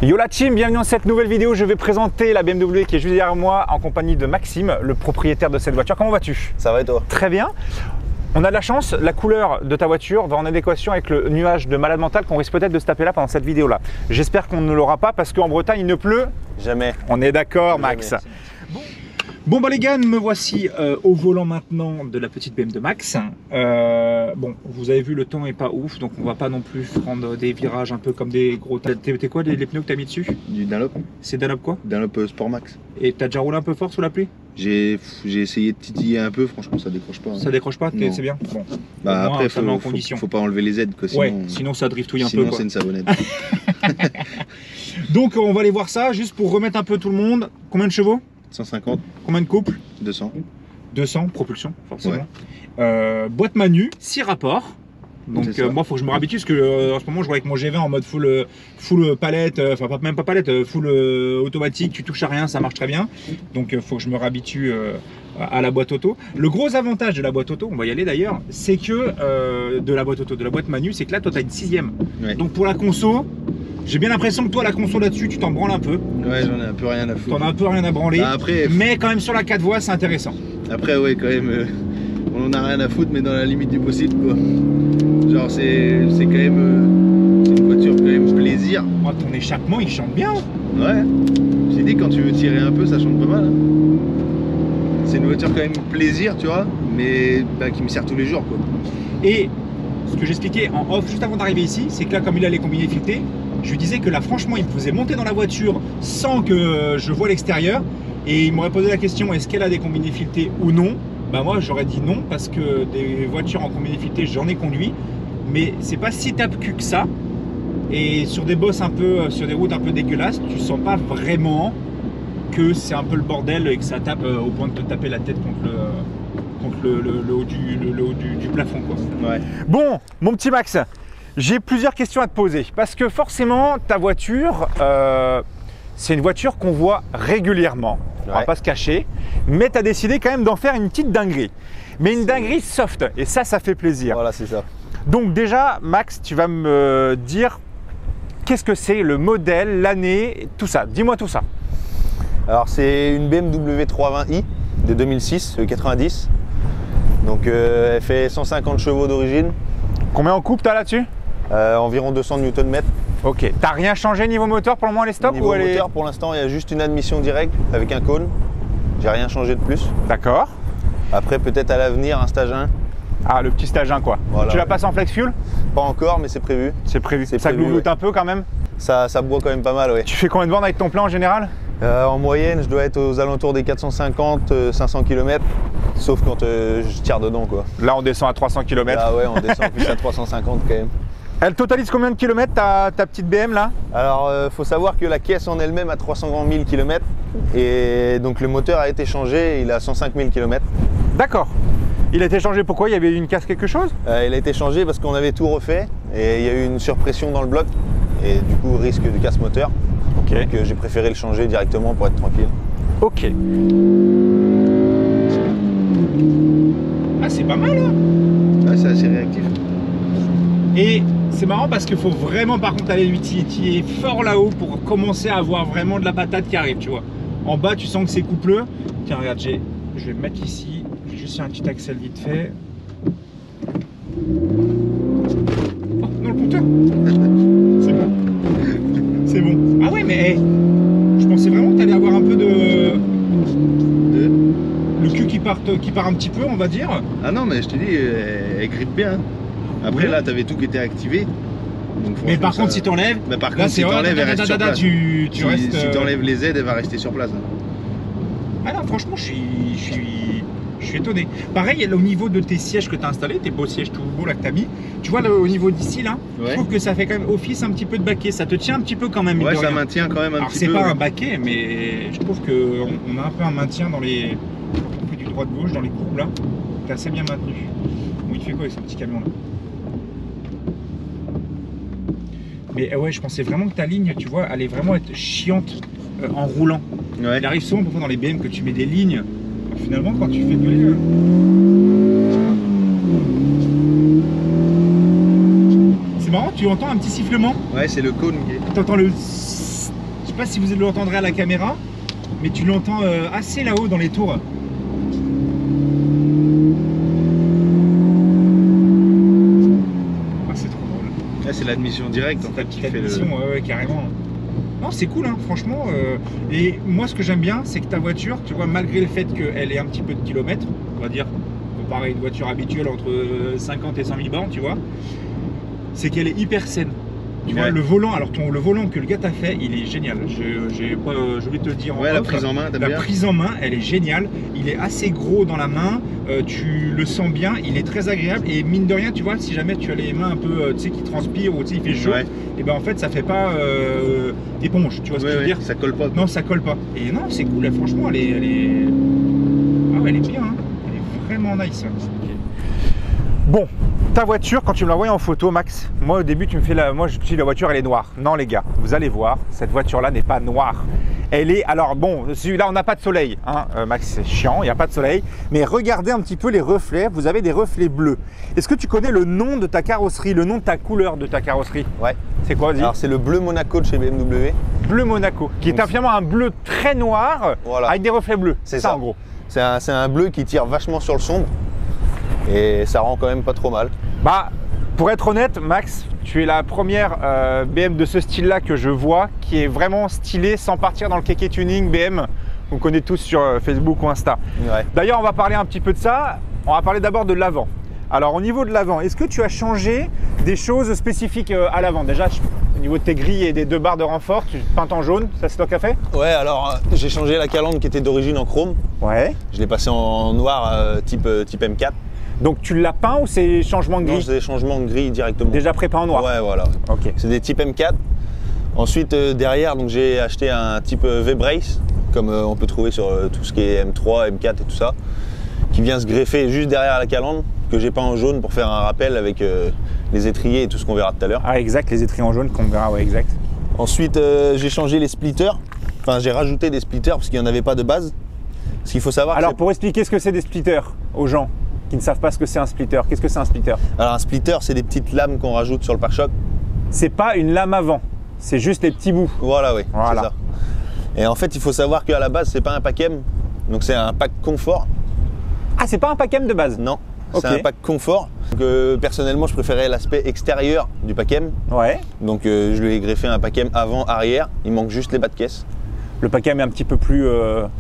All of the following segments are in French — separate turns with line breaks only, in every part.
Yo la team, bienvenue dans cette nouvelle vidéo. Je vais présenter la BMW qui est juste derrière moi en compagnie de Maxime, le propriétaire de cette voiture. Comment vas-tu?
Ça va et toi?
Très bien. On a de la chance, la couleur de ta voiture va en adéquation avec le nuage de malade mental qu'on risque peut-être de se taper là pendant cette vidéo-là. J'espère qu'on ne l'aura pas parce qu'en Bretagne, il ne pleut
jamais.
On est d'accord, Max? Bon bah les gars, me voici au volant maintenant de la petite BM de Max. Bon, vous avez vu, le temps est pas ouf, donc on va pas non plus prendre des virages un peu comme des gros... T'es quoi les pneus que t'as mis dessus?
Du Dunlop.
C'est Dunlop quoi?
Dunlop Sport Max.
Et t'as déjà roulé un peu fort sous la pluie?
J'ai essayé de titiller un peu, franchement ça décroche pas. Hein.
Ça décroche pas? C'est bien. Bon.
Bah après,
ça met en condition.
Faut pas enlever les aides quoi, sinon,
ouais, sinon ça driftouille un peu.
Sinon c'est une savonnette.
Donc on va aller voir ça, juste pour remettre un peu tout le monde. Combien de chevaux?
150.
Combien de couples?
200.
200, propulsion, forcément. Ouais. Boîte manu, 6 rapports. Donc moi, il faut que je me réhabitue parce que en ce moment, je roule avec mon G20 en mode full palette, enfin même pas palette, full automatique, tu touches à rien, ça marche très bien. Donc il faut que je me réhabitue à la boîte auto. Le gros avantage de la boîte auto, on va y aller d'ailleurs, c'est que de la boîte auto, de la boîte manu, c'est que là, toi, tu as une 6e. Ouais. Donc pour la conso, j'ai bien l'impression que toi, la conso là-dessus, tu t'en branles un peu.
Ouais, j'en ai un peu rien à foutre.
T'en as un peu rien à branler. Bah, après, mais quand même sur la 4 voies, c'est intéressant.
Après, ouais, quand même, on en a rien à foutre, mais dans la limite du possible, quoi. Genre, c'est quand même une voiture quand même plaisir.
Oh, ton échappement, il chante bien.
Ouais. J'ai dit, quand tu veux tirer un peu, ça chante pas mal. Hein. C'est une voiture quand même plaisir, tu vois, mais bah, qui me sert tous les jours, quoi.
Et ce que j'expliquais en off juste avant d'arriver ici, c'est que là, comme il a les combinés filetés, je lui disais que là, franchement, il me faisait monter dans la voiture sans que je voie l'extérieur. Et il m'aurait posé la question, est-ce qu'elle a des combinés filetés ou non? Bah moi, j'aurais dit non, parce que des voitures en combinés filetés, j'en ai conduit. Mais c'est pas si tape-cul que ça. Et sur des bosses un peu, sur des routes un peu dégueulasses, tu sens pas vraiment que c'est un peu le bordel et que ça tape au point de te taper la tête contre le haut du plafond, quoi. Ouais. Bon, mon petit Max, j'ai plusieurs questions à te poser. Parce que forcément, ta voiture, c'est une voiture qu'on voit régulièrement. On va pas se cacher. Mais tu as décidé quand même d'en faire une petite dinguerie. Mais une dinguerie soft. Et ça fait plaisir.
Voilà, c'est ça.
Donc déjà, Max, tu vas me dire qu'est-ce que c'est, le modèle, l'année, tout ça. Dis-moi tout ça.
Alors c'est une BMW 320i de 2006, 90. Donc elle fait 150 chevaux d'origine. Combien en coupe t'as là-dessus? Environ 200 Nm.
Ok. T'as rien changé niveau moteur pour le moment, elle est stock?
Niveau moteur, pour l'instant, il y a juste une admission directe avec un cône. J'ai rien changé de plus. D'accord. Après, peut-être à l'avenir, un stage 1.
Ah, le petit stage 1 quoi. Voilà, tu la passes en flex fuel? Pas encore, mais c'est prévu. C'est prévu. Ça glouloute un peu quand même? Ça boit quand même pas mal, ouais. Tu fais combien de bornes avec ton plein en général? En moyenne, je dois être aux alentours des 450-500 km, sauf quand je tire dedans, quoi. Là, on descend à 300 km. Ah ouais, on descend plus à 350 quand même. Elle totalise combien de kilomètres ta petite BM là? Alors, faut savoir que la caisse en elle-même a 320 000 km et donc le moteur a été changé, il a 105 000 km. D'accord. Il a été changé pourquoi? Il y avait une casse quelque chose? Il a été changé parce qu'on avait tout refait et il y a eu une surpression dans le bloc et du coup risque de casse moteur. Okay. Donc j'ai préféré le changer directement pour être tranquille. Ok. Ah, c'est pas mal hein? Ouais, c'est assez réactif. Et c'est marrant parce qu'il faut vraiment par contre aller lui titiller fort là-haut pour commencer à avoir vraiment de la patate qui arrive, tu vois. En bas tu sens que c'est coupleux. Tiens regarde, je vais me mettre ici, je vais juste faire un petit accel vite fait. Oh, non le compteur. C'est bon. C'est bon. Ah ouais mais hey, je pensais vraiment que tu allais avoir un peu de... Le cul qui part un petit peu on va dire. Ah non mais je te dis, elle grippe bien. Après oui. Là tu avais tout qui était activé. Donc, mais par contre si tu enlèves, si tu enlèves, elle reste sur place. Si tu enlèves les aides, elle va rester sur place. Ah non franchement je suis étonné. Pareil au niveau de tes sièges que tu as installés, tes beaux sièges tout beaux là que tu as mis, tu vois là, au niveau d'ici là, ouais. Je trouve que ça fait quand même office un petit peu de baquet, ça te tient un petit peu quand même. Ouais ça maintient quand même un petit peu. Alors c'est pas un baquet mais je trouve qu'on a un peu un maintien dans les... Quand on fait du droite-gauche dans les courbes là, t'es assez bien maintenu. Bon il fait quoi avec ce petit camion là? Mais ouais je pensais vraiment que ta ligne tu vois allait vraiment être chiante en roulant. Ouais. Il arrive souvent parfois dans les BM que tu mets des lignes. Finalement quand tu fais gueuler c'est marrant, tu entends un petit sifflement. Ouais c'est le cône. Tu entends le... pas si vous l'entendrez à la caméra, mais tu l'entends assez là-haut dans les tours. Ah, c'est trop drôle.
Là, c'est l'admission directe en fait qui fait le.
Ouais, carrément. Non, c'est cool, hein, franchement. Et moi, ce que j'aime bien, c'est que ta voiture, tu vois, malgré le fait qu'elle ait un petit peu de kilomètres, on va dire, comparé à une voiture habituelle entre 50 et 100 000 bornes, tu vois, c'est qu'elle est hyper saine. Tu vois, le volant, alors le volant que le gars t'a fait, il est génial. J'ai oublié de te le dire en
Ouais, la
off.
prise en main, t'aimes
La
bien.
prise en main, elle est géniale. Il est assez gros dans la main. Tu le sens bien. Il est très agréable. Et mine de rien, tu vois, si jamais tu as les mains un peu, tu sais, qui transpirent ou tu sais, il fait chaud,
Ouais.
et ben en fait, ça fait pas éponge. Tu vois ce que je veux dire?
Ça colle pas.
Non, ça colle pas. Et non, c'est cool. Franchement, elle est... Ah ouais, elle est bien. Hein. Elle est vraiment nice. Bon, ta voiture, quand tu me l'as envoyée en photo, Max, moi au début tu me fais moi je te dis la voiture elle est noire. Non les gars, vous allez voir, cette voiture là n'est pas noire. Elle est, alors bon, celui-là on n'a pas de soleil, hein, Max c'est chiant, il n'y a pas de soleil, mais regardez un petit peu les reflets, vous avez des reflets bleus. Est-ce que tu connais le nom de ta carrosserie, le nom de ta couleur de ta carrosserie?
Ouais.
C'est quoi, vas-y?
Alors c'est le bleu Monaco de chez BMW.
Bleu Monaco, qui est finalement un bleu très noir,
Voilà.
avec des reflets bleus.
C'est ça
en gros.
C'est un bleu qui tire vachement sur le sombre et ça rend quand même pas trop mal.
Bah, pour être honnête, Max, tu es la première BM de ce style-là que je vois qui est vraiment stylée sans partir dans le kéké tuning BM qu'on connaît tous sur Facebook ou Insta.
Ouais.
D'ailleurs, on va parler un petit peu de ça. On va parler d'abord de l'avant. Alors, au niveau de l'avant, est-ce que tu as changé des choses spécifiques à l'avant? Déjà, au niveau de tes grilles et des deux barres de renfort, tu peintes en jaune, ça c'est toi qui as fait?
Ouais, alors j'ai changé la calandre qui était d'origine en chrome.
Ouais.
Je l'ai passée en noir type M4.
Donc, tu l'as peint ou c'est changement de
Non,
grille?
c'est des changements de grille directement.
Déjà prépeint en noir?
Ouais, voilà.
Ok.
C'est des types M4. Ensuite, derrière, donc j'ai acheté un type V-Brace, comme on peut trouver sur tout ce qui est M3, M4 et tout ça, qui vient se greffer juste derrière la calandre, que j'ai peint en jaune pour faire un rappel avec les étriers et tout ce qu'on verra tout à l'heure.
Ah, exact, les étriers en jaune qu'on verra, ouais, exact.
Ensuite, j'ai changé les splitters. Enfin, j'ai rajouté des splitters parce qu'il n'y en avait pas de base. Ce qu'il faut savoir,
Alors, pour expliquer ce que c'est des splitters aux gens qui ne savent pas ce que c'est un splitter, qu'est-ce que c'est un splitter?
alors un splitter, c'est des petites lames qu'on rajoute sur le pare-choc.
C'est pas une lame avant, c'est juste les petits bouts.
Voilà, oui,
Voilà.
c'est ça. Et en fait, il faut savoir qu'à la base, c'est pas un pack M, donc c'est un pack confort.
Ah, c'est pas un pack M de base?
Non,
Ok.
c'est un pack confort. Donc, personnellement, je préférais l'aspect extérieur du pack M.
Ouais.
Donc je lui ai greffé un pack M avant, arrière. Il manque juste les bas de caisse.
Le pack M est un petit peu plus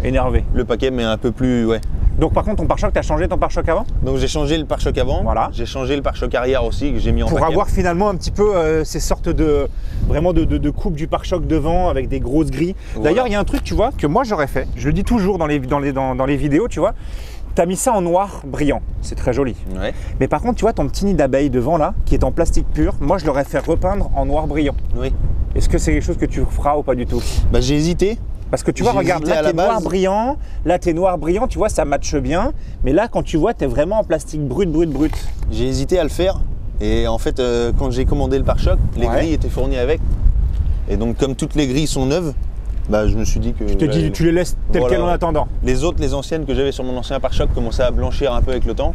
énervé.
Le pack M est un peu plus, ouais.
Donc par contre, ton pare-choc, tu as changé ton pare-choc avant?
Donc j'ai changé le pare-choc avant.
Voilà.
J'ai changé le pare-choc arrière aussi que j'ai mis en
Pour
pack
avoir
M.
finalement un petit peu ces sortes de vraiment de coupe du pare-choc devant avec des grosses grilles.
Voilà.
D'ailleurs, il y a un truc, tu vois, que moi j'aurais fait. Je le dis toujours dans les vidéos, tu vois. Tu as mis ça en noir brillant. C'est très joli.
Ouais.
Mais par contre, tu vois, ton petit nid d'abeille devant là, qui est en plastique pur, moi je l'aurais fait repeindre en noir brillant.
Oui.
Est-ce que c'est quelque chose que tu feras ou pas du tout?
Bah j'ai hésité.
Parce que tu vois,
J'ai
regarde,
hésité
là
à la
t'es noir
base.
brillant, là t'es noir brillant, tu vois, ça matche bien. Mais là, quand tu vois, t'es vraiment en plastique brut.
J'ai hésité à le faire. Et en fait, quand j'ai commandé le pare-choc, les
Ouais.
grilles étaient fournies avec. Et donc comme toutes les grilles sont neuves, bah je me suis dit que.
Tu te dis, tu les laisses telles
Voilà.
quelles en attendant.
Les autres, les anciennes que j'avais sur mon ancien pare-choc commençaient à blanchir un peu avec le temps.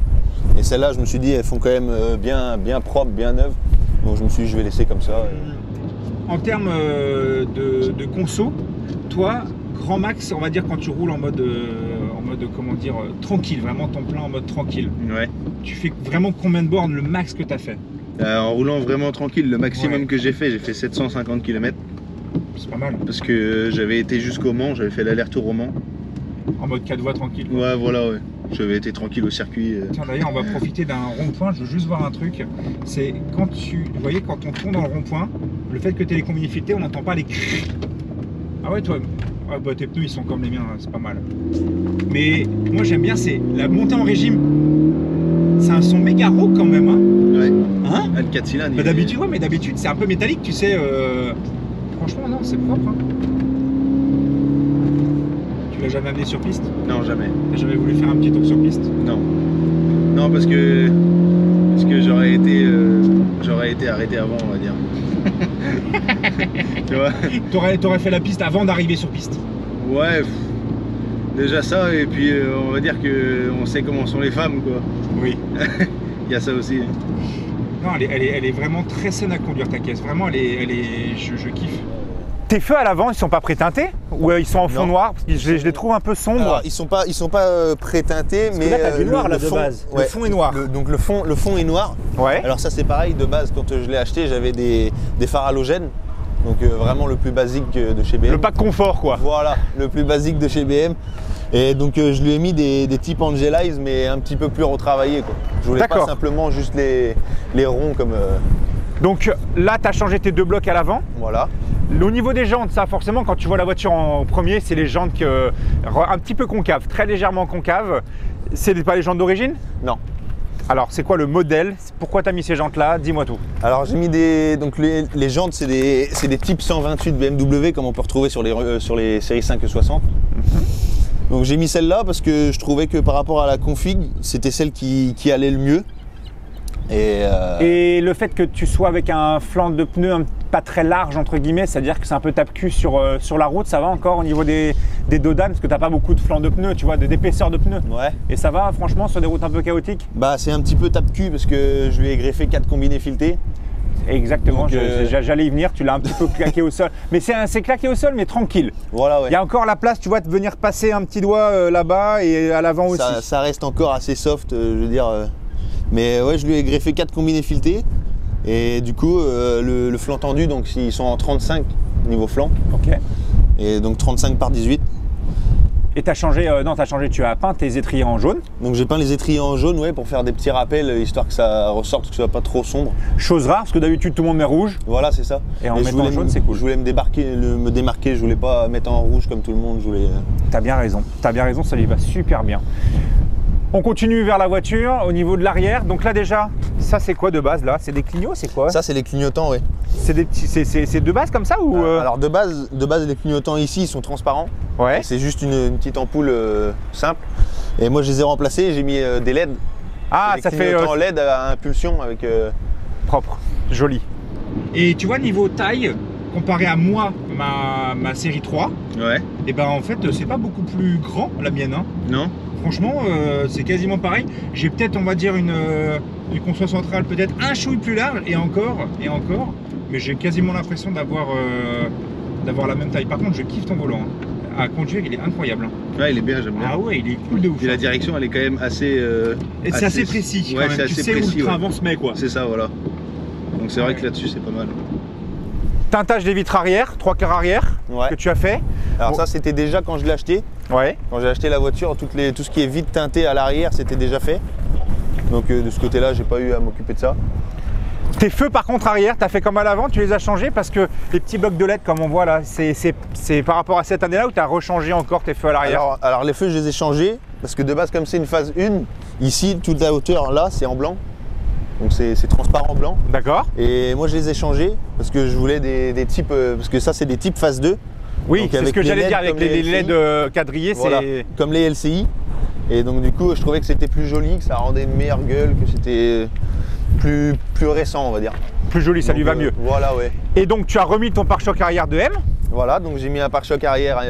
Et celles-là, je me suis dit, elles font quand même bien propres, bien neuves. Donc je me suis dit, je vais laisser comme ça.
En termes de conso, toi, grand max, on va dire quand tu roules en mode comment dire, tranquille, vraiment ton plein en mode tranquille.
Ouais.
Tu fais vraiment combien de bornes le max que tu as fait?
En roulant vraiment tranquille, le maximum
Ouais.
que j'ai fait 750 km.
C'est pas mal.
Parce que j'avais été jusqu'au Mans, j'avais fait l'aller-retour au Mans.
En mode 4 voies tranquille.
Ouais, voilà, ouais. J'avais été tranquille au circuit.
Tiens, d'ailleurs, on va profiter d'un rond-point. Je veux juste voir un truc. C'est quand vous voyez, quand on tourne dans le rond-point, le fait que tu aies les combinés filetés, on n'entend pas les cris. Ah ouais, toi, ah bah, tes pneus, ils sont comme les miens, hein, c'est pas mal. Mais moi, j'aime bien, c'est la montée en régime. C'est un son méga rauque quand même. Hein,
Ouais.
hein?
Ah, le 4 cylindres.
Bah, d'habitude, ouais, mais d'habitude, c'est un peu métallique, tu sais. Franchement, non, c'est propre. Hein. Tu l'as jamais amené sur piste?
Non, jamais.
T'as jamais voulu faire un petit tour sur piste?
Non. Non, parce que j'aurais été arrêté avant, on va dire. Tu vois?
T'aurais fait la piste avant d'arriver sur piste?
Ouais. Déjà ça, et puis on va dire que on sait comment sont les femmes, quoi.
Oui.
Il y a ça aussi.
Non, elle est vraiment très saine à conduire ta caisse. Vraiment, je kiffe. Tes feux à l'avant, ils sont pas pré-teintés ou ils sont en fond noir? Parce que je les trouve un peu sombres.
Alors, ils sont pas pré-teintés, mais
là, t'as du noir là de base.
Ouais,
le fond est noir.
Donc le fond est noir.
Ouais.
Alors ça c'est pareil, de base quand je l'ai acheté, j'avais des phares halogènes. Donc vraiment le plus basique de chez BM.
Le pack confort quoi.
Voilà, le plus basique de chez BM. Et donc je lui ai mis des types Angelize, mais un petit peu plus retravaillés quoi. Je voulais pas simplement juste les ronds comme...
Donc là, tu as changé tes 2 blocs à l'avant.
Voilà.
Au niveau des jantes, ça forcément, quand tu vois la voiture en premier, c'est les jantes un petit peu concaves, très légèrement concaves. C'est pas les jantes d'origine?
Non.
Alors, c'est quoi le modèle? Pourquoi tu as mis ces jantes-là? Dis-moi tout.
Alors, j'ai mis donc les jantes, c'est des types 128 BMW, comme on peut retrouver sur les séries 5 et 60. Donc, j'ai mis celle-là parce que je trouvais que par rapport à la config, c'était celle qui allait le mieux.
Et le fait que tu sois avec un flanc de pneus pas très large, entre guillemets, c'est-à-dire que c'est un peu tape-cul sur la route, ça va encore au niveau des dodanes, parce que tu n'as pas beaucoup de flancs de pneus, tu vois, d'épaisseur de pneus.
Ouais.
Et ça va, franchement, sur des routes un peu chaotiques?
Bah, c'est un petit peu tape-cul parce que je lui ai greffé 4 combinés filetés.
Exactement, j'allais y venir, tu l'as un petit peu claqué au sol. Mais c'est claqué au sol, mais tranquille.
Voilà, ouais.
Il y a encore la place, tu vois, de venir passer un petit doigt là-bas et à l'avant aussi.
Ça reste encore assez soft, je veux dire. Mais ouais, je lui ai greffé 4 combinés filetés. Et du coup, le flanc tendu, donc ils sont en 35 niveau flanc.
Ok.
Et donc 35 par 18.
Et tu as changé, tu as peint tes étriers en jaune.
Donc j'ai peint les étriers en jaune, ouais, pour faire des petits rappels, histoire que ça ressorte, que ce soit pas trop sombre.
Chose rare, parce que d'habitude tout le monde met rouge.
Voilà, c'est ça.
Et en mettant en jaune, c'est cool.
Je voulais me démarquer, je voulais pas mettre en rouge comme tout le monde.
T'as bien raison, ça lui va super bien. On continue vers la voiture, au niveau de l'arrière. Donc là déjà, ça c'est quoi de base là? C'est des clignots, c'est quoi?
Ça c'est les clignotants, ouais.
C'est des petits, c'est de base comme ça ou
Alors de base les clignotants ici ils sont transparents.
Ouais.
C'est juste une petite ampoule simple. Et moi je les ai remplacés et j'ai mis des LED.
Ah, ça fait
en LED à impulsion avec
propre, joli. Et tu vois niveau taille, comparé à moi, ma série 3,
ouais.
Et ben en fait c'est pas beaucoup plus grand la mienne. Hein.
Non.
Franchement, c'est quasiment pareil. J'ai peut-être, on va dire, une console centrale peut-être un chouille plus large, et encore, mais j'ai quasiment l'impression d'avoir la même taille. Par contre, je kiffe ton volant. Hein. À conduire, il est incroyable. Hein.
Ouais, il est bien, j'aime bien.
Ah ouais, il est cool de ouf.
Et la direction, elle est quand même assez...
et c'est assez précis.
Ouais,
quand même. Tu sais où le train avance, mais quoi.
C'est ça, voilà. Donc c'est vrai que là-dessus, c'est pas mal.
Teintage des vitres arrière, 3 quarts arrière, que tu as fait.
Alors ça, c'était déjà quand je l'ai acheté.
Ouais.
Quand j'ai acheté la voiture, tout ce qui est vitre teintée à l'arrière, c'était déjà fait. Donc de ce côté-là, j'ai pas eu à m'occuper de ça.
Tes feux par contre arrière, tu as fait comme à l'avant, tu les as changés parce que les petits blocs de LED comme on voit là, c'est par rapport à cette année-là où tu as rechangé encore tes feux à l'arrière?
Alors les feux, je les ai changés parce que de base, comme c'est une phase 1, ici, toute la hauteur là, c'est en blanc. Donc c'est transparent blanc.
D'accord.
Et moi je les ai changés parce que je voulais des types, parce que ça c'est des types phase 2.
Oui, c'est ce que j'allais dire avec les LED quadrillés,
voilà, comme les LCI. Et donc du coup je trouvais que c'était plus joli, que ça rendait une meilleure gueule, que c'était plus récent on va dire. Plus
joli, ça lui va mieux.
Voilà, ouais.
Et donc tu as remis ton pare-choc arrière de M.
Voilà, donc j'ai mis un pare-choc arrière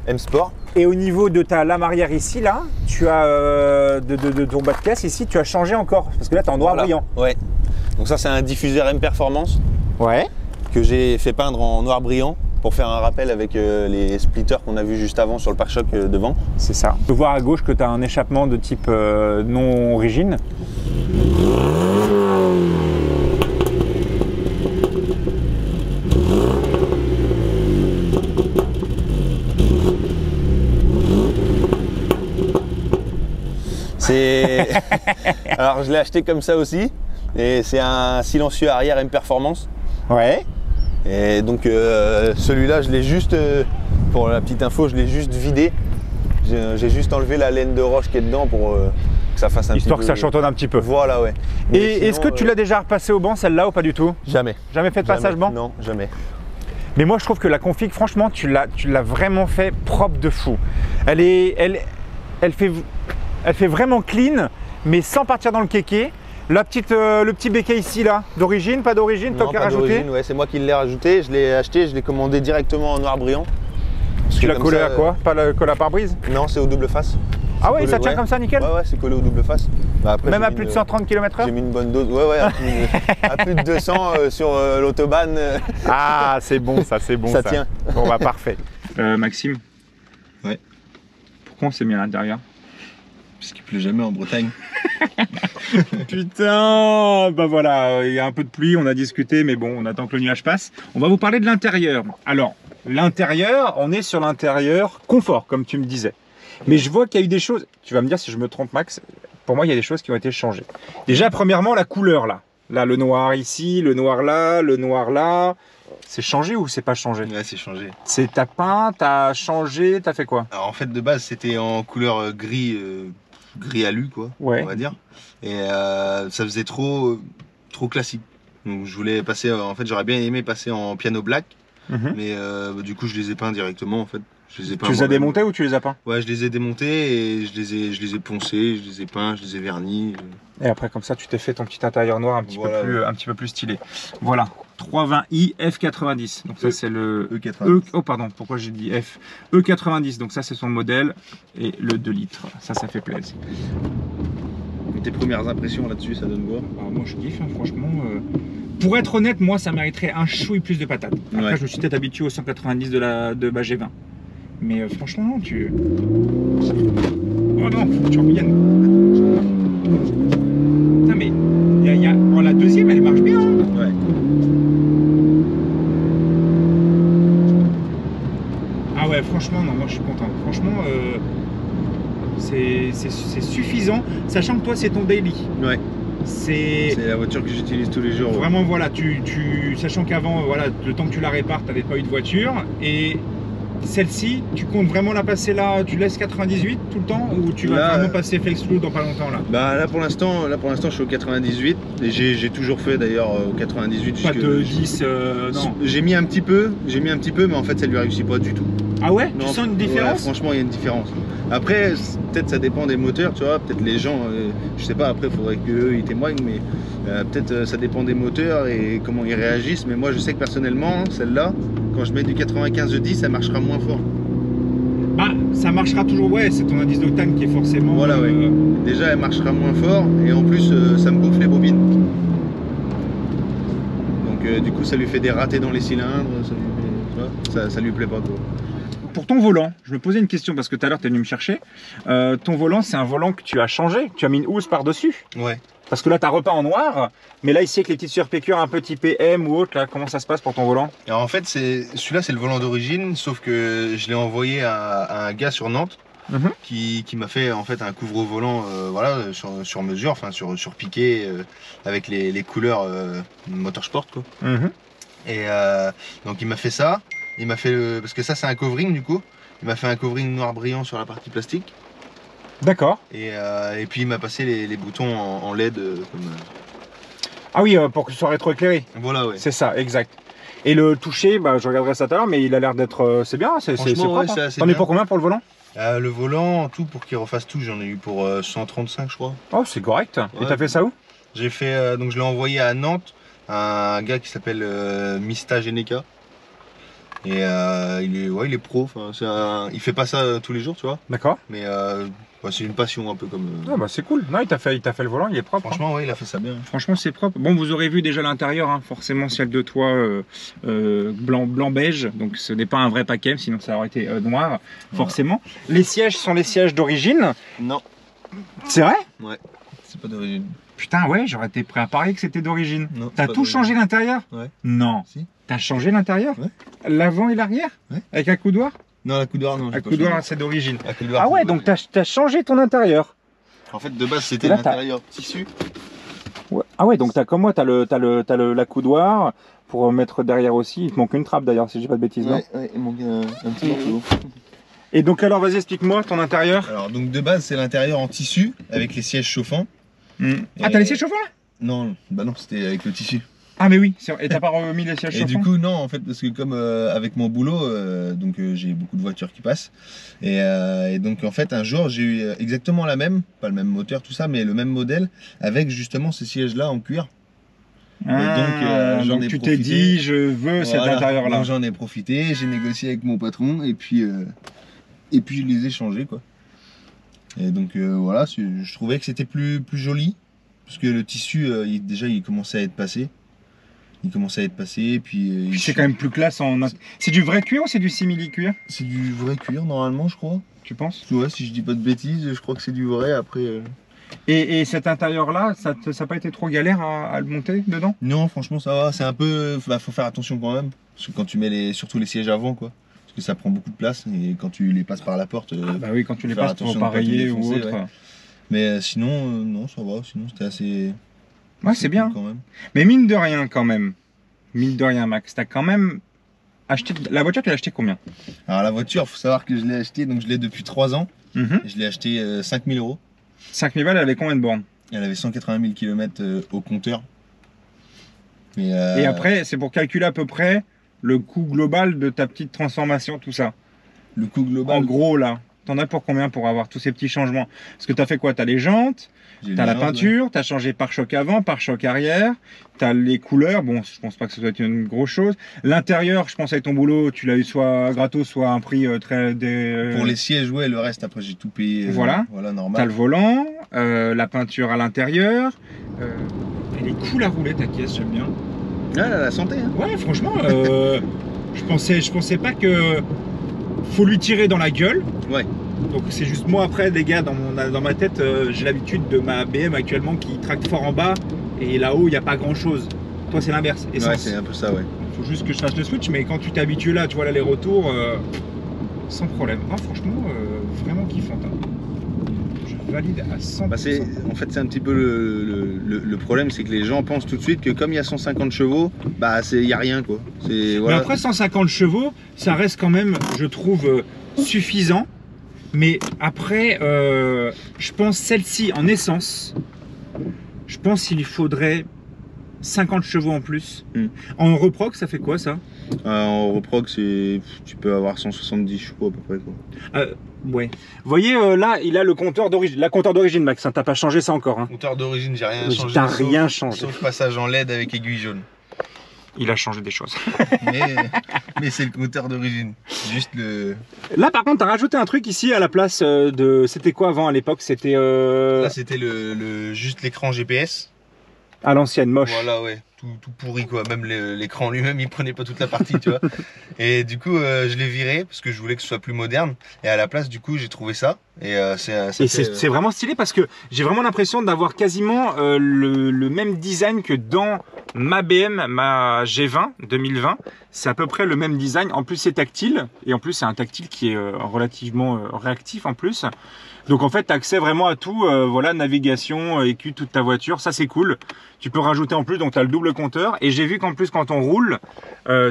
M Sport.
Et au niveau de ta lame arrière ici, là, tu as de ton bas de caisse ici, tu as changé encore, parce que là tu es en noir brillant.
Ouais. Donc ça c'est un diffuseur M Performance.
Ouais.
Que j'ai fait peindre en noir brillant pour faire un rappel avec les splitters qu'on a vu juste avant sur le pare-choc devant.
C'est ça. Tu peux voir à gauche que tu as un échappement de type non origine.
Alors je l'ai acheté comme ça aussi, et c'est un silencieux arrière M Performance.
Ouais.
Et donc celui-là, je l'ai juste, pour la petite info, je l'ai juste vidé. J'ai juste enlevé la laine de roche qui est dedans pour que ça fasse un
histoire
petit peu...
que ça chantonne un petit peu.
Voilà, ouais.
Et est-ce que tu l'as déjà repassé au banc celle-là ou pas du tout?
Jamais.
Jamais fait de passage banc?
Non, jamais.
Mais moi je trouve que la config, franchement, tu l'as vraiment fait propre de fou. Elle fait vraiment clean, mais sans partir dans le kéké. Le petit béquet ici, là, d'origine, pas d'origine, toi qui as rajouté?
Ouais, c'est moi qui l'ai rajouté, je l'ai acheté, je l'ai commandé directement en noir brillant.
Tu l'as collé à quoi? Pas le colle à pare-brise?
Non, c'est au double face.
Ah ouais, ça tient comme ça, nickel?
Ouais, c'est collé au double face. Bah après,
Même à plus de 130 km/h?
J'ai mis une bonne dose. Ouais, à plus de 200 sur l'autobahn.
Ah, c'est bon ça, c'est bon ça.
Ça tient.
Bon, bah parfait. Maxime?
Ouais.
Pourquoi on s'est mis à l'intérieur?
Parce qu'il pleut jamais en Bretagne.
Putain, bah voilà, il y a un peu de pluie, on a discuté, mais bon, on attend que le nuage passe. On va vous parler de l'intérieur. Alors, l'intérieur, on est sur l'intérieur confort, comme tu me disais. Mais je vois qu'il y a eu des choses, tu vas me dire si je me trompe Max, pour moi il y a des choses qui ont été changées. Déjà, premièrement, la couleur là. Là, le noir ici, le noir là, le noir là. C'est changé ou c'est pas changé?
Ouais, c'est changé.
C'est t'as peint, t'as changé, t'as fait quoi?
Alors en fait, de base, c'était en couleur gris, gris alu, quoi,
Ouais.
on va dire. Et ça faisait trop classique. Donc je voulais passer, en fait, j'aurais bien aimé passer en piano black. Mais du coup, je les ai peints directement, en fait. Je les ai peints
Tu les as démontés ou tu les as peints?
Ouais, je les ai démontés et je les ai poncés, je les ai peints, je les ai vernis.
Et après, comme ça, tu t'es fait ton petit intérieur noir un petit,
Voilà,
un petit peu plus stylé. Voilà, 320i F90. Donc ça, c'est le
E90.
oh pardon, pourquoi j'ai dit F? E90. Donc ça, c'est son modèle. Et le 2 litres. Ça fait plaisir.
Tes premières impressions là-dessus, ça donne quoi?
Bah, moi, je kiffe, hein, franchement. Pour être honnête, moi, ça mériterait un chouille plus de patates. Après,
Ouais.
je me suis peut-être habitué au 190 de ma G20. Mais franchement, non, tu... Oh non, tu reviennes. Putain, mais oh, la deuxième, elle marche bien. Hein.
Ouais.
Ah ouais, franchement, non, moi je suis content. Franchement, c'est suffisant, sachant que toi, c'est ton daily.
Ouais.
C'est
la voiture que j'utilise tous les jours. Ouais.
vraiment, voilà, sachant qu'avant, voilà, le temps que tu la répares, tu n'avais pas eu de voiture. Et celle-ci, tu comptes vraiment la passer là, tu laisses 98 tout le temps ou tu vas
Là,
vraiment passer FlexFlow dans pas longtemps là?
Bah là pour l'instant je suis au 98 et j'ai toujours fait d'ailleurs au 98
Pas
jusque...
de 10, non.
J'ai mis un petit peu, mais en fait ça lui réussit pas du tout.
Ah ouais?
Non,
Tu sens une différence?
Ouais, franchement il y a une différence. Après peut-être ça dépend des moteurs, tu vois, peut-être les gens, je sais pas, après il faudrait qu'eux ils témoignent, mais peut-être ça dépend des moteurs et comment ils réagissent, mais moi je sais que personnellement celle-là, quand je mets du 95 de 10, ça marchera moins fort.
Bah, ça marchera toujours, ouais, c'est ton indice d'octane qui est forcément...
Voilà, ouais. Déjà, elle marchera moins fort et en plus, ça me bouffe les bobines. Donc, du coup, ça lui fait des ratés dans les cylindres, ça lui plaît pas trop.
Pour ton volant, je me posais une question parce que tout à l'heure tu es venu me chercher. Ton volant, c'est un volant que tu as changé, tu as mis une housse par-dessus.
Ouais.
Parce que là, tu as repeint en noir, mais là, ici, avec les petites surpiqûres un peu typées M ou autre, là, comment ça se passe pour ton volant?
Alors, en fait, celui-là, c'est le volant d'origine, sauf que je l'ai envoyé à un gars sur Nantes qui m'a fait en fait un couvre-volant voilà, sur mesure, enfin sur piqué, avec les couleurs motorsport, quoi. Et donc, il m'a fait ça. Il m'a fait parce que ça, c'est un covering du coup. Il m'a fait un covering noir brillant sur la partie plastique.
D'accord.
Et puis il m'a passé les boutons en LED comme...
Ah oui, pour que ce soit rétroéclairé.
Voilà, ouais.
C'est ça, exact. Et le toucher, bah, je regarderai ça tout à l'heure, mais il a l'air d'être... c'est bien, c'est
Franchement, ouais,
propre.
c'est assez
T'en es
bien.
pour combien pour le volant?
Le volant, en tout, pour qu'il refasse tout, j'en ai eu pour 135, je crois.
Oh, c'est correct.
Ouais.
Et t'as fait ça où?
J'ai fait, donc je l'ai envoyé à Nantes, à un gars qui s'appelle Mista Geneka. Et il est pro, il fait pas ça tous les jours, tu vois.
D'accord.
Mais c'est une passion un peu comme...
Ah bah c'est cool. Non, il t'a fait le volant, il est propre.
Franchement, ouais, il a fait ça bien.
Franchement, c'est propre. Bon, vous aurez vu déjà l'intérieur, hein, forcément ciel de toit blanc-beige, donc ce n'est pas un vrai paquet, sinon ça aurait été noir, forcément. Les sièges sont les sièges d'origine.
Non.
C'est vrai?
Ouais, c'est pas d'origine.
Putain, ouais, j'aurais été prêt à parier que c'était d'origine.
Non,
T'as
c'est pas
tout changé l'intérieur?
Ouais.
Non.
Si.
T'as changé l'intérieur?
Ouais.
L'avant et l'arrière?
Ouais.
Avec un coudoir?
Non, la coudoir, non.
Un coudoir, c'est d'origine.
Ah
Ah ouais, donc t'as changé ton intérieur.
En fait, de base, c'était
Là,
l'intérieur tissu.
Ouais. Ah ouais, donc t'as comme moi, t'as la coudoir pour mettre derrière aussi. Il te manque une trappe d'ailleurs, si j'ai pas de bêtises, non?
Ouais, il manque un petit morceau.
Et donc alors, vas-y, explique-moi ton intérieur.
Alors, donc de base, c'est l'intérieur en tissu avec les sièges chauffants.
Ah, t'as les sièges chauffants là?
Non, bah non, c'était avec le tissu.
Ah mais oui, et t'as pas remis les sièges
Et
chauffants?
du coup, non, en fait, parce que comme avec mon boulot, donc j'ai beaucoup de voitures qui passent. Et donc, en fait, un jour, j'ai eu exactement la même, pas le même moteur, tout ça, mais le même modèle, avec justement ces sièges-là en cuir.
Ah,
j'en
donc
ai
tu t'es
profité.
dit, je veux cet
Voilà.
intérieur-là.
Donc j'en ai profité, j'ai négocié avec mon patron, et puis je les ai changés, quoi. Et donc voilà, je trouvais que c'était plus joli. Parce que le tissu, déjà, il commençait à être passé. Puis
c'est quand même plus classe en... C'est du vrai cuir ou c'est du simili-cuir?
C'est du vrai cuir, normalement, je crois.
Tu penses?
Ouais, si je dis pas de bêtises, je crois que c'est du vrai, après...
Et cet intérieur-là, ça n'a pas été trop galère à le monter dedans?
Non, franchement, ça va. C'est un peu... faut faire attention quand même. Parce que quand tu mets surtout les sièges avant, quoi. Parce que ça prend beaucoup de place. Et quand tu les passes par la porte...
bah oui, quand tu les passes pour pas rayer ou autre. Ouais.
Mais sinon, non, ça va. Sinon, c'était assez...
Ouais, c'est bien. Quand même. Mais mine de rien, quand même. Mine de rien, Max, t'as quand même acheté... La voiture, tu l'as acheté combien?
Alors la voiture, faut savoir que je l'ai acheté, donc je l'ai depuis 3 ans. Et je l'ai acheté 5000 €.
5000 balles, elle avait combien de bornes?
Elle avait 180 000 km au compteur.
Et après, c'est pour calculer à peu près le coût global de ta petite transformation, tout ça.
Le coût global?
En gros, là, t'en as pour combien pour avoir tous ces petits changements? Parce que t'as fait quoi? T'as les jantes, t'as la peinture, t'as changé pare-choc avant, pare-choc arrière, t'as les couleurs, bon, je pense pas que ce soit une grosse chose. L'intérieur, je pense avec ton boulot, tu l'as eu soit gratos, soit un prix très...
Pour les sièges, ouais, le reste, après j'ai tout payé.
Voilà,
normal.
T'as le volant, la peinture à l'intérieur, elle est cool à rouler ta caisse, j'aime bien.
Ah, la santé, hein.
Ouais, franchement, je pensais pas que... Faut lui tirer dans la gueule.
Ouais.
Donc c'est juste moi après les gars dans ma tête j'ai l'habitude de ma BM actuellement qui traque fort en bas et là-haut il n'y a pas grand chose. Toi c'est l'inverse.
Ouais, c'est un peu ça, ouais.
Faut juste que je fasse le switch, mais quand tu t'habitues là, tu vois l'aller-retour sans problème. Ah, franchement vraiment kiffant. Je valide à 100%.
Bah en fait c'est un petit peu le problème, c'est que les gens pensent tout de suite que comme il y a 150 chevaux, bah il n'y a rien quoi. Voilà.
Mais après 150 chevaux, ça reste quand même, je trouve, suffisant. Mais après, je pense celle-ci en essence, je pense qu'il faudrait 50 chevaux en plus. En reproc, ça fait quoi ça?
En reproc, tu peux avoir 170 chevaux à peu près quoi.
Ouais. Vous voyez là, il a le compteur d'origine. La compteur d'origine, Max, hein, t'as pas changé ça encore. Hein.
Compteur d'origine, j'ai rien changé.
T'as rien changé.
Sauf passage en LED avec aiguille jaune.
Il a changé des choses.
mais c'est le compteur d'origine. Juste le...
Là par contre, t'as rajouté un truc ici à la place de... C'était quoi avant à l'époque? C'était...
Là c'était juste l'écran GPS.
À l'ancienne, moche.
Voilà, ouais. Tout pourri quoi. Même l'écran lui-même, il prenait pas toute la partie, tu vois. Et du coup, je l'ai viré parce que je voulais que ce soit plus moderne. Et à la place, du coup, j'ai trouvé ça. Et c'est
vraiment stylé parce que j'ai vraiment l'impression d'avoir quasiment le même design que dans ma BM, ma G20 2020. C'est à peu près le même design. En plus, c'est tactile. Et en plus, c'est un tactile qui est relativement réactif en plus. Donc en fait, tu as accès vraiment à tout, voilà, navigation, écu, toute ta voiture, ça c'est cool. Tu peux rajouter en plus, donc tu as le double compteur. Et j'ai vu qu'en plus, quand on roule,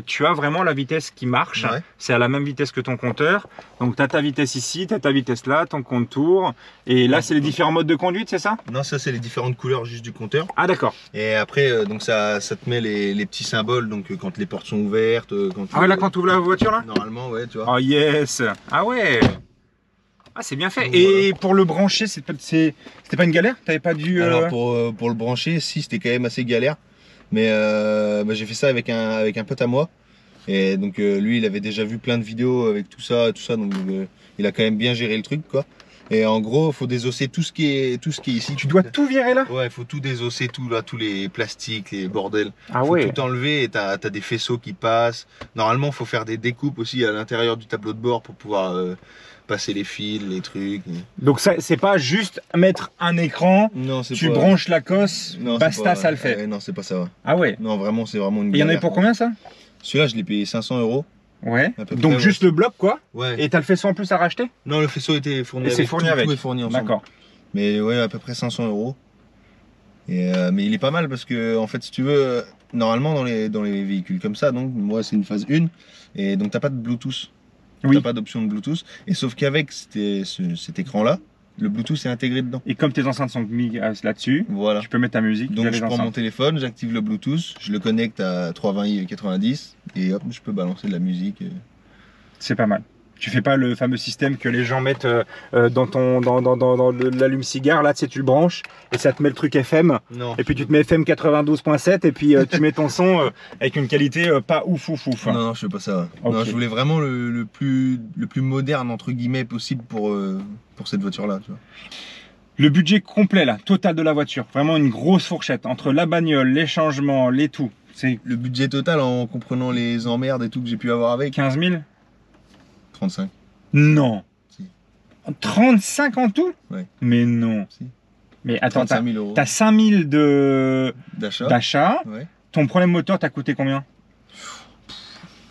tu as vraiment la vitesse qui marche. Ouais. C'est à la même vitesse que ton compteur. Donc tu as ta vitesse ici, tu as ta vitesse là, ton contour. Et là, c'est les différents modes de conduite, c'est ça?
Non, ça c'est les différentes couleurs juste du compteur.
Ah d'accord.
Et après, donc ça te met les petits symboles, donc quand les portes sont ouvertes.
Ah ouais, là quand tu ouvres la voiture là?
Normalement, ouais, tu vois.
Oh yes. Ah ouais. Ah, c'est bien fait. Donc, et voilà. Pour le brancher, c'était pas une galère? T'avais pas dû...
Alors pour le brancher, si, c'était quand même assez galère. Mais j'ai fait ça avec un pote à moi. Et donc lui, il avait déjà vu plein de vidéos avec tout ça. Donc il a quand même bien géré le truc, quoi. Et en gros, il faut désosser tout ce qui est ici.
Tu dois tout virer là?
Ouais, il faut tout désosser, tout là, tous les plastiques, les bordels.
Ah ouais.
Faut tout enlever et t'as des faisceaux qui passent. Normalement, il faut faire des découpes aussi à l'intérieur du tableau de bord pour pouvoir... passer les fils, les trucs.
Donc c'est pas juste mettre un écran,
non,
tu branches la cosse,
non,
basta, ça le fait.
Non, c'est pas ça. Ouais.
Ah ouais.
Non, vraiment, c'est vraiment une galère.
Et il y en avait pour combien ça?
Celui-là, je l'ai payé 500 €.
Ouais. Donc près, juste le bloc quoi.
Ouais.
Et t'as le faisceau en plus à racheter?
Non, le faisceau était fourni avec.
C'est fourni avec.
Tout est fourni ensemble.
D'accord.
Mais ouais, à peu près 500 €. Et mais il est pas mal parce que en fait, si tu veux, normalement dans les véhicules comme ça, donc moi c'est une phase 1 et donc t'as pas de Bluetooth. Oui. T'as pas d'option de Bluetooth. Et sauf qu'avec cet écran-là, le Bluetooth est intégré dedans.
Et comme tes enceintes sont mis là-dessus,
voilà.
Tu peux mettre ta musique.
Donc je prends mon téléphone, j'active le Bluetooth, je le connecte à 320i 90 et hop, je peux balancer de la musique.
C'est pas mal. Tu fais pas le fameux système que les gens mettent dans l'allume-cigare, là, tu sais, tu le branches et ça te met le truc FM.
Non.
Et puis tu te mets FM 92.7 et puis tu mets ton son avec une qualité pas ouf.
Non, je fais pas ça.
Okay.
Non, je voulais vraiment le plus moderne, entre guillemets, possible pour cette voiture-là.
Le budget complet, là, total de la voiture, vraiment une grosse fourchette entre la bagnole, les changements, les tout. C'est
le budget total en comprenant les emmerdes et tout que j'ai pu avoir avec.
15 000
35.
Non.
Si.
35 en tout?
Ouais.
Mais non.
Si.
Mais attends,
35 000 euros.
T'as 5 000 d'achat.
Ouais.
Ton problème moteur t'a coûté combien?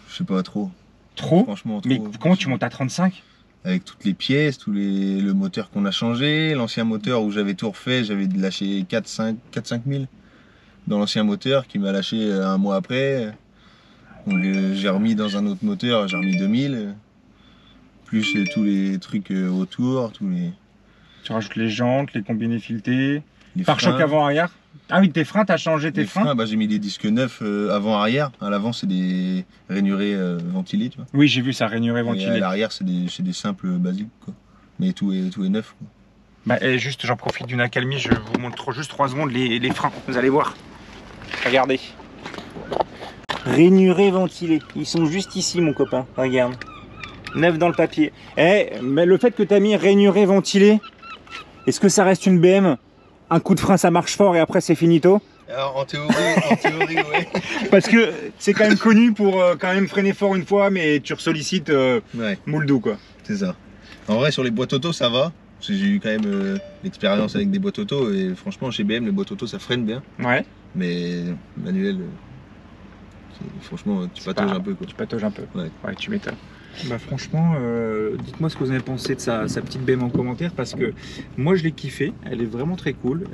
Je sais pas, trop.
Trop?
Franchement, trop.
Mais comment tu montes à 35?
Avec toutes les pièces, le moteur qu'on a changé, l'ancien moteur où j'avais tout refait, j'avais lâché 4-5 000 dans l'ancien moteur qui m'a lâché un mois après. Donc j'ai remis dans un autre moteur, j'ai remis 2000. Plus tous les trucs autour,
Tu rajoutes les jantes, les combinés filetés,
les
pare-choc
freins.
avant-arrière. Ah oui, tes freins, t'as changé tes freins.
Bah, j'ai mis des disques neufs avant-arrière. À l'avant, c'est des rainurés ventilés, tu vois.
Oui, j'ai vu ça, rainuré
Et
ventilé.
à l'arrière, c'est des simples basiques, quoi. Mais tout est neuf, quoi.
Bah, et juste, j'en profite d'une accalmie, je vous montre juste 3 secondes les freins, vous allez voir. Regardez. Rainurés ventilés, ils sont juste ici, mon copain, regarde. Neuf dans le papier. Mais le fait que tu as mis rainuré ventilé, est-ce que ça reste une BM? Un coup de frein, ça marche fort et après c'est finito?
Alors, en théorie, ouais.
Parce que c'est quand même connu pour quand même freiner fort une fois, mais tu ressollicites
Ouais,
moule doux, quoi.
c'est ça. En vrai, sur les boîtes auto, ça va. Parce que j'ai eu quand même l'expérience avec des boîtes auto. Et franchement, chez BM, les boîtes auto, ça freine bien.
Ouais.
Mais manuel, franchement, tu patauges un peu, quoi.
Tu patauges un peu.
Ouais.
Ouais, tu m'étonnes. Bah franchement, dites-moi ce que vous avez pensé de sa petite BM en commentaire parce que moi je l'ai kiffé, elle est vraiment très cool,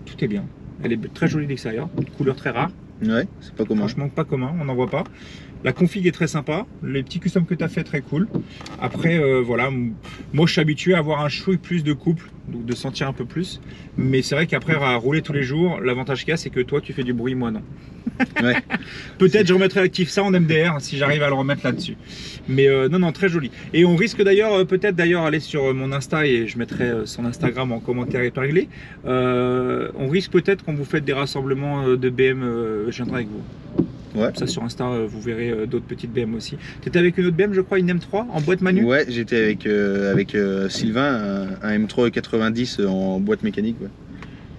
tout est bien, elle est très jolie d'extérieur, couleur très rare.
Ouais, c'est pas commun.
Franchement pas commun, on n'en voit pas. La config est très sympa, les petits customs que tu as fait très cool. Après voilà, moi je suis habitué à avoir un chouille plus de couple, donc de sentir un peu plus. Mais c'est vrai qu'après à rouler tous les jours, l'avantage qu'il y a c'est que toi tu fais du bruit, moi non.
Ouais.
Peut-être je remettrai actif ça en MDR si j'arrive à le remettre là-dessus. Mais non, très joli. Et on risque d'ailleurs, peut-être d'ailleurs aller sur mon Insta et je mettrai son Instagram en commentaire épinglé. On risque peut-être quand vous faites des rassemblements de BM, je viendrai avec vous.
Ouais.
Ça sur Insta, vous verrez d'autres petites BM aussi. Tu étais avec une autre BM, je crois, une M3 en boîte manuelle?
Ouais, j'étais avec Sylvain, un M3 90 en boîte mécanique. Ouais.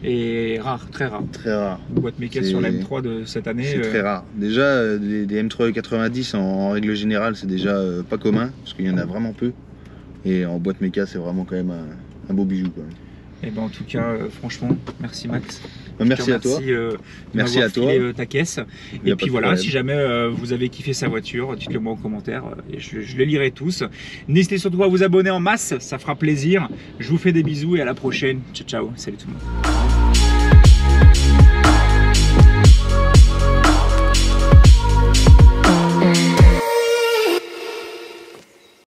Et rare, très rare.
Très rare.
Boîte mécanique sur la M3 de cette année.
C'est très rare. Déjà, des M3 90 en règle générale, c'est déjà pas commun, parce qu'il y en a vraiment peu. Et en boîte méca, c'est vraiment quand même un beau bijou, quand même.
Et ben en tout cas, franchement, merci Max.
Merci à toi.
Merci à toi. Ta caisse. Et puis voilà,
problème.
si jamais vous avez kiffé sa voiture, dites-le moi en commentaire et je les lirai tous. N'hésitez surtout à vous abonner en masse, ça fera plaisir. Je vous fais des bisous et à la prochaine. Ciao, ciao. Salut tout le monde.